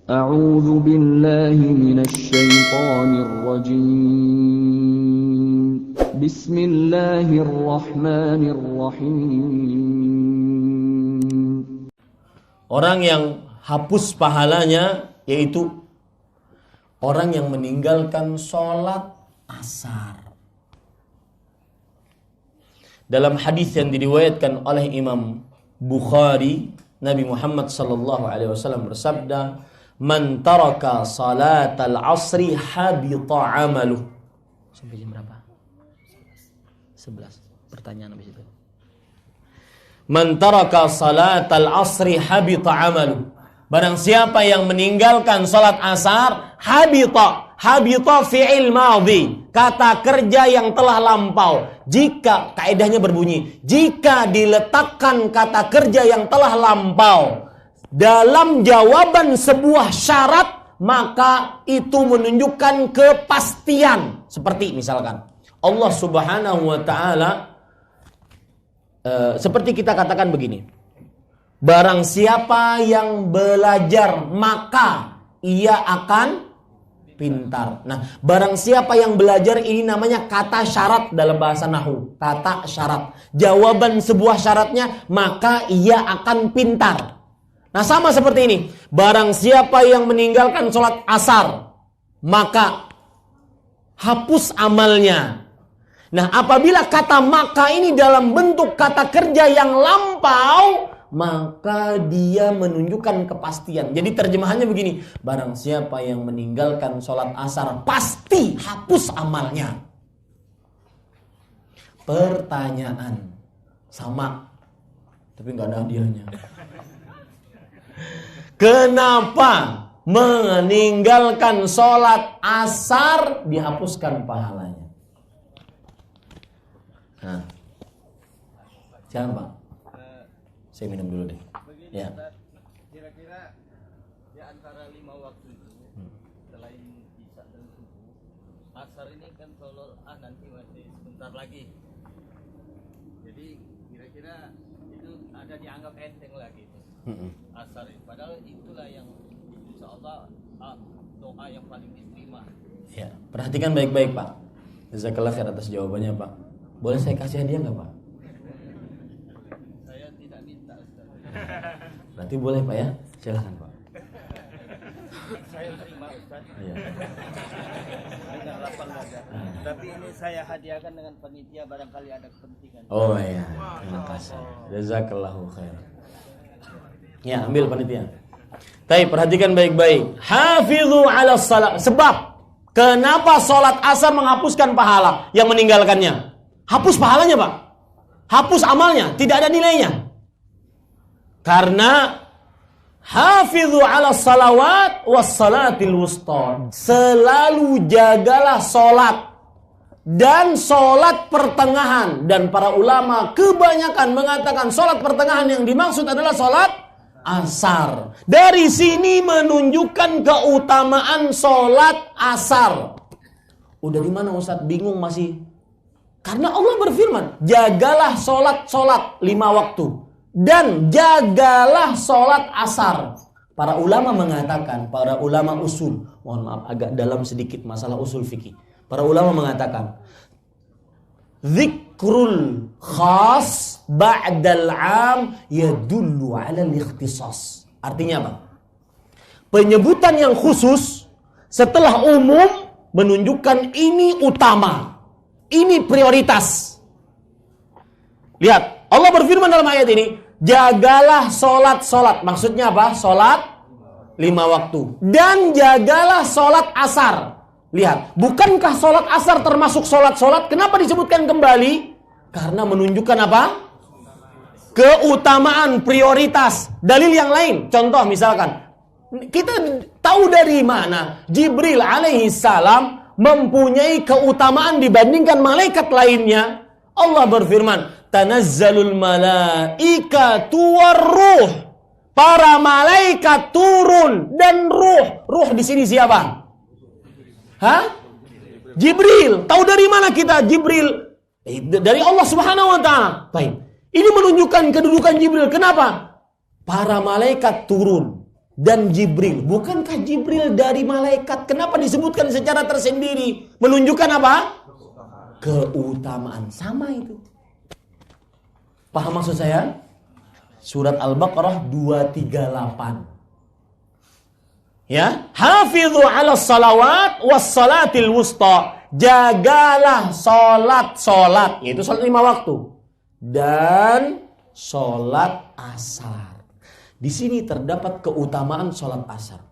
A'udzu billahi minasy syaithanir rajim. Bismillahirrahmanirrahim. Orang yang hapus pahalanya yaitu orang yang meninggalkan sholat asar. Dalam hadis yang diriwayatkan oleh Imam Bukhari, Nabi Muhammad sallallahu alaihi wasallam bersabda, "Man taraka salatal asri habita 'amaluh." Sampai jam berapa? 11. Pertanyaan habis itu. Man taraka salatal asri habita 'amaluh. Barang siapa yang meninggalkan salat asar, habita fi'il madhi, kata kerja yang telah lampau. Jika kaidahnya berbunyi, jika diletakkan kata kerja yang telah lampau dalam jawaban sebuah syarat, maka itu menunjukkan kepastian. Seperti misalkan Allah Subhanahu wa taala seperti kita katakan begini. Barang siapa yang belajar, maka ia akan pintar. Nah, barang siapa yang belajar, ini namanya kata syarat dalam bahasa nahwu. Kata syarat. Jawaban sebuah syaratnya, maka ia akan pintar. Nah, sama seperti ini. Barang siapa yang meninggalkan sholat asar, maka hapus amalnya. Nah, apabila kata maka ini dalam bentuk kata kerja yang lampau, maka dia menunjukkan kepastian. Jadi terjemahannya begini, barang siapa yang meninggalkan sholat asar, pasti hapus amalnya. Pertanyaan sama, tapi nggak ada hadiahnya. Kenapa meninggalkan sholat asar dihapuskan pahalanya? Nah, jangan Pak, saya minum dulu deh. Begini, Ya. Kira-kira di antara 5 waktu itu, selain isya dan subuh, asar ini kan kalau nanti masih sebentar lagi. Jadi kira-kira itu ada dianggap enteng lagi itu. Asar ini. Padahal itulah yang insya Allah doa yang paling diterima. Ya, perhatikan baik-baik Pak. Jazakallah khair atas jawabannya Pak. Boleh saya kasih hadiah nggak Pak? Saya tidak minta, Ustaz. Nanti boleh Pak ya? Silahkan Pak. Saya terima, Ustaz. Iya. Dengan lapang dada. Tapi ini saya hadiahkan dengan panitia, barangkali ada kepentingan. Oh iya, terima kasih. Jazakallahu khair. Ya, ambil panitia. Tapi perhatikan baik-baik. Hafizu 'ala shalah. Sebab kenapa salat asar menghapuskan pahala yang meninggalkannya? Hapus pahalanya, Pak. Hapus amalnya, tidak ada nilainya. Karena hafizu 'ala salawat was salatil wusta. Selalu jagalah salat dan salat pertengahan. Dan para ulama kebanyakan mengatakan salat pertengahan yang dimaksud adalah salat asar. Dari sini menunjukkan keutamaan salat asar. Udah di mana Ustaz? Bingung masih? Karena Allah berfirman, jagalah salat 5 waktu dan jagalah salat asar. Para ulama mengatakan, para ulama usul, mohon maaf agak dalam sedikit masalah usul fikih. Para ulama mengatakan, zikrul khas ba'dal 'am yadullu 'ala al-ikhtisas. Artinya apa? Penyebutan yang khusus setelah umum menunjukkan ini utama. Ini prioritas. Lihat, Allah berfirman dalam ayat ini, jagalah solat. Maksudnya apa? Solat 5 waktu. Dan jagalah solat asar. Lihat, bukankah solat asar termasuk solat-solat? Kenapa disebutkan kembali? Karena menunjukkan apa? Keutamaan, prioritas. Dalil yang lain, contoh misalkan, kita tahu dari mana Jibril alaihi salam mempunyai keutamaan dibandingkan malaikat lainnya. Allah berfirman, tanazzalul malaikatu warruh. Para malaikat turun dan ruh. Ruh di sini siapa? Jibril. Tahu dari mana kita Jibril? Dari Allah Subhanahu wa taala. Baik. Ini menunjukkan kedudukan Jibril. Kenapa? Para malaikat turun. dan Jibril. Bukankah Jibril dari malaikat? Kenapa disebutkan secara tersendiri? Menunjukkan apa? Keutamaan. Sama itu. Paham maksud saya? Surat Al-Baqarah 238. Ya, hafidhu 'ala salawat was salatil wusta. Jagalah salat, yaitu salat 5 waktu dan salat asar. Di sini terdapat keutamaan salat asar.